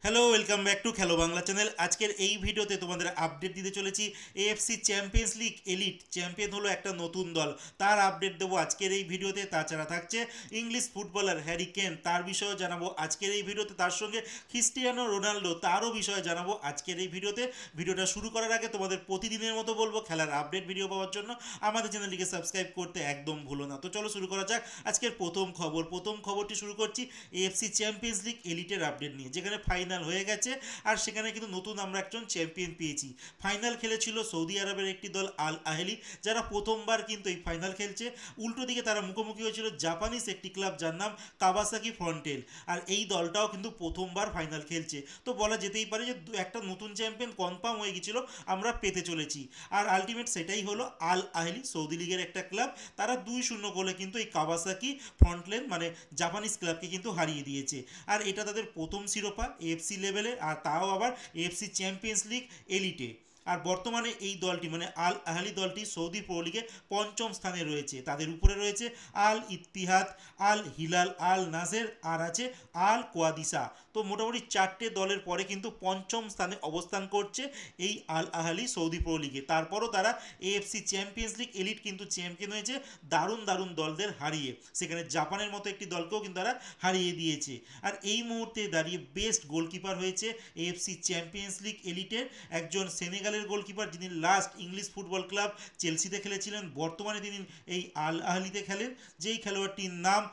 Hello, welcome back to খেলো Bangla channel. আজকের এই ভিডিওতে তোমাদের আপডেট দিতে চলেছি। AFC champions league elite champion হলো একটা নতুন দল, তার আপডেট দেবো আজকের এই ভিডিওতে। তাছাড়া থাকছে ইংলিশ ফুটবলার হ্যারি কেন, তার বিষয়ে জানাবো আজকের এই ভিডিওতে। তার সঙ্গে ক্রিস্টিয়ানো রোনাল্ডো, তারও বিষয়ে জানাবো আজকের এই ভিডিওতে। ভিডিওটা শুরু করার আগে তোমাদের প্রতিদিনের মতো বলবো, খেলার আপডেট ভিডিও পাওয়ার জন্য আমাদের চ্যানেলটিকে সাবস্ক্রাইব করতে একদম ভুলো না। তো চলো শুরু করা যাক আজকের প্রথম খবরটি শুরু করছি এএফসি চ্যাম্পিয়ন্স লিগ এলিটের আপডেট নিয়ে, যেখানে ফাইনাল হয়ে গেছে আর সেখানে কিন্তু নতুন আমরা একজন চ্যাম্পিয়ন পেয়েছি। ফাইনাল খেলেছিল সৌদি আরবের একটি দল আল আহলি, যারা প্রথমবার কিন্তু এই ফাইনাল খেলছে। উল্টো দিকে তারা মুখোমুখি হয়েছিল জাপানিজ একটি ক্লাব যার নাম কাওয়াসাকি ফ্রন্টেল, আর এই দলটাও কিন্তু প্রথমবার ফাইনাল খেলছে। তো বলা যেতেই পারে যে একটা নতুন চ্যাম্পিয়ন কনফার্ম হয়ে গেছিল, আমরা পেতে চলেছি। আর আলটিমেট সেটাই হলো, আল আহলি সৌদি লিগের একটা ক্লাব, তারা 2-0 গোলে কিন্তু এই কাওয়াসাকি ফ্রন্টলেন মানে জাপানিজ ক্লাবকে কিন্তু হারিয়ে দিয়েছে। আর এটা তাদের প্রথম শিরোপা এএফসি লেভেলে, আর তাও আবার এএফসি চ্যাম্পিয়ন্স লিগ এলিটে। আর বর্তমানে এই দলটি মানে আল আহলি দলটি সৌদি প্রো লিগে পঞ্চম স্থানে রয়েছে। তাদের উপরে রয়েছে আল ইত্তিহাদ, আল হিলাল, আল নাসের, আর আছে আল কোয়াদিসা। তো মোটামুটি 4টে দলের পরে কিন্তু পঞ্চম স্থানে অবস্থান করছে এই আল আহলি সৌদি প্রো লিগে। তারপরও তারা এএফসি চ্যাম্পিয়ন্স লিগ এলিট কিন্তু চ্যাম্পিয়ন হয়েছে দারুণ দারুণ দলদের হারিয়ে। সেখানে জাপানের মতো একটি দলকেও কিন্তু তারা হারিয়ে দিয়েছে। আর এই মুহূর্তে দাঁড়িয়ে বেস্ট গোলকিপার হয়েছে এএফসি চ্যাম্পিয়ন্স লিগ এলিটের একজন সেনেগালের গোলকিপার, যিনি লাস্ট ইংলিশ ফুটবল ক্লাব চেলসিতে খেলেছিলেন। বর্তমানে তিনি এই আল আহলিতে খেলেন। যেই খেলোয়াড়টির নাম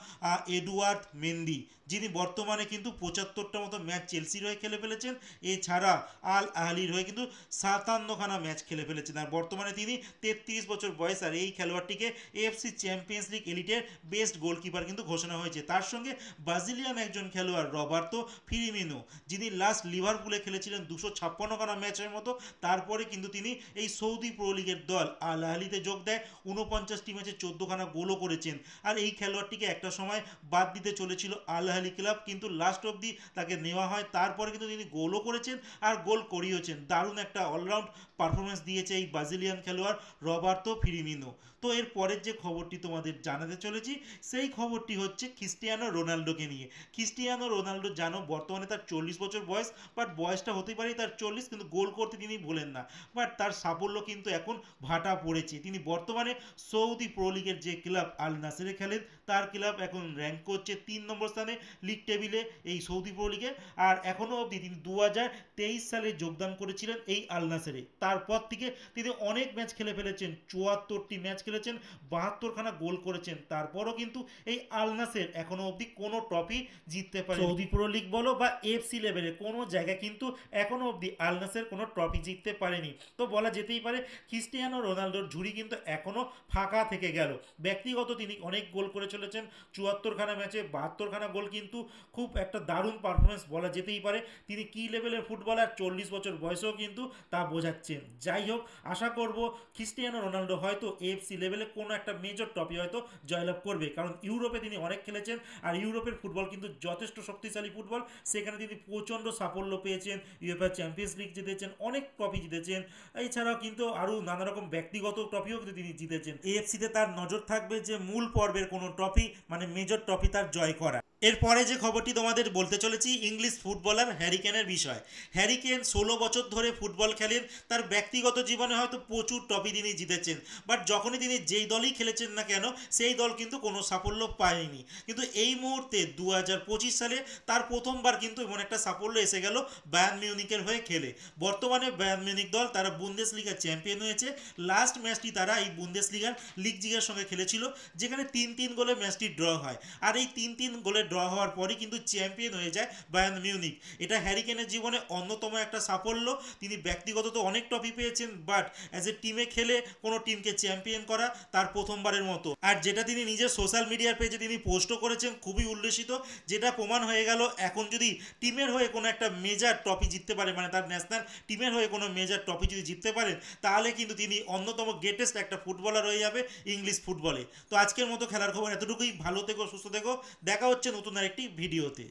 এডুয়ার্ড মেন্ডি, যিনি বর্তমানে কিন্তু 75টা মতো ম্যাচ চেলসির হয়ে খেলে ফেলেছেন। এছাড়া আল আহলির হয়ে কিন্তু 57খানা ম্যাচ খেলে ফেলেছেন। আর বর্তমানে তিনি 33 বছর বয়স। আর এই খেলোয়াড়টিকে এএফসি চ্যাম্পিয়ন্স লিগ এলিটের বেস্ট গোলকিপার কিন্তু ঘোষণা হয়েছে। তার সঙ্গে ব্রাজিলিয়ান একজন খেলোয়াড় রবার্তো ফিরিমিনো, যিনি লাস্ট লিভারপুলে খেলেছিলেন 256খানা ম্যাচের মতো। তারপরে কিন্তু তিনি এই সৌদি প্রো লিগের দল আল আহলিতে যোগ দেয়। 49টি ম্যাচে 14খানা গোলও করেছেন। আর এই খেলোয়াড়টিকে একটা সময় বাদ দিতে চলেছিল আল আহলি ক্লাব, কিন্তু লাস্ট অবধি তাকে নেওয়া হয়। তারপরে কিন্তু তিনি গোলও করেছেন আর গোল করিয়েছেন। দারুণ একটা অলরাউন্ড পারফরমেন্স দিয়েছে এই ব্রাজিলিয়ান খেলোয়াড় রবার্তো ফিরিমিনো। তো এর পরের যে খবরটি তোমাদের জানাতে চলেছি, সেই খবরটি হচ্ছে ক্রিস্টিয়ানো রোনাল্ডোকে নিয়ে। ক্রিস্টিয়ানো রোনাল্ডো জানো বর্তমানে তার 40 বছর বয়স, বাট বয়সটা হতেই পারে তার 40, কিন্তু গোল করতে তিনি ভোলেন না। বাট তার সাফল্য কিন্তু এখন ভাটা পড়েছে। তিনি বর্তমানে সৌদি প্রো লিগের যে ক্লাব আল নাসেরে খেলেন, তার ক্লাব এখন র্যাঙ্ক করছে 3 নম্বর স্থানে লিগ টেবিলে এই সৌদি প্রো লিগে। আর এখনও অবধি তিনি 2023 সালে যোগদান করেছিলেন এই আল নাসেরে। তারপর থেকে তিনি অনেক ম্যাচ খেলে ফেলেছেন, 74টি ম্যাচ খেলেছেন, 72খানা গোল করেছেন। তারপরও কিন্তু এই আল নাসের এখনো অবধি কোনো ট্রফি জিততে পারে, সৌদি প্রো লিগ বলো বা এফসি লেভেলে কোনো জায়গায় কিন্তু এখনো অবধি আল নাসের কোনো ট্রফি জিততে পারেনি। তো বলা যেতেই পারে ক্রিস্টিয়ানো রোনাল্ডোর ঝুড়ি কিন্তু এখনো ফাঁকা থেকে গেল। ব্যক্তিগত তিনি অনেক গোল করে চলেছেন, 74খানা ম্যাচে 72খানা গোল, কিন্তু খুব একটা দারুণ পারফরমেন্স বলা যেতেই পারে। তিনি কি লেভেলের ফুটবলার 40 বছর বয়সেও কিন্তু তা বোঝাচ্ছেন। যাই হোক, আশা করব ক্রিস্টিয়ানো রোনাল্ডো হয়তো এফসি লেভেলে কোনো একটা মেজর ট্রফি হয়তো জয়লাভ করবে, কারণ ইউরোপে তিনি অনেক খেলেছেন। আর ইউরোপের ফুটবল কিন্তু যথেষ্ট শক্তিশালী ফুটবল, সেখানে তিনি প্রচণ্ড সাফল্য পেয়েছেন, ইউএফএ চ্যাম্পিয়ন্স লিগ জিতেছেন, অনেক ট্রফি জিতেছেন। এছাড়াও কিন্তু আরও নানা রকম ব্যক্তিগত ট্রফিও কিন্তু তিনি জিতেছেন। এএফসিতে তার নজর থাকবে যে মূল পর্বের কোনো ট্রফি মানে মেজর ট্রফি তার জয় করা। এরপরে যে খবরটি তোমাদের বলতে চলেছি ইংলিশ ফুটবলার হ্যারি কেনের বিষয়। হ্যারি কেন 16 বছর ধরে ফুটবল খেলেন। তার ব্যক্তিগত জীবনে হয়তো প্রচুর ট্রফি তিনি জিতেছেন, বাট যখনই তিনি যেই দলই খেলেছেন না কেন সেই দল কিন্তু কোনো সাফল্য পায়নি। কিন্তু এই মুহূর্তে 2025 সালে তার প্রথমবার কিন্তু এমন একটা সাফল্য এসে গেল বায়ার্ন মিউনিকের হয়ে খেলে। বর্তমানে বায়ার্ন মিউনিক দল তারা বুন্দেসলিগা চ্যাম্পিয়ন হয়েছে। লাস্ট ম্যাচটি তারা এই বুন্দেসলিগার লিগজিগের সঙ্গে খেলেছিল, যেখানে 3-3 গোলে ম্যাচটি ড্র হয়। আর এই 3-3 গোলে ড্র হওয়ার পরই কিন্তু চ্যাম্পিয়ন হয়ে যায় বায়ার্ন মিউনিক। এটা হ্যারি কেনের জীবনে অন্যতম একটা সাফল্য। তিনি ব্যক্তিগত তো অনেক ট্রফি পেয়েছেন, বাট অ্যাজ এ টিমে খেলে কোনো টিমকে চ্যাম্পিয়ন করা তার প্রথমবারের মতো। আর যেটা তিনি নিজের সোশ্যাল মিডিয়ার পেজে তিনি পোস্টও করেছেন, খুবই উল্লেসিত। যেটা প্রমাণ হয়ে গেল এখন যদি টিমের হয়ে কোনো একটা মেজর ট্রফি জিততে পারে, মানে তার ন্যাশনাল টিমের হয়ে কোনো মেজর ট্রফি যদি জিততে পারেন, তাহলে কিন্তু তিনি অন্যতম গ্রেটেস্ট একটা ফুটবলার হয়ে যাবে ইংলিশ ফুটবলে। তো আজকের মতো খেলার খবর এতটুকুই। ভালো থেকো, সুস্থ থেকো, দেখা হচ্ছে নতুন আরেকটি ভিডিওতে।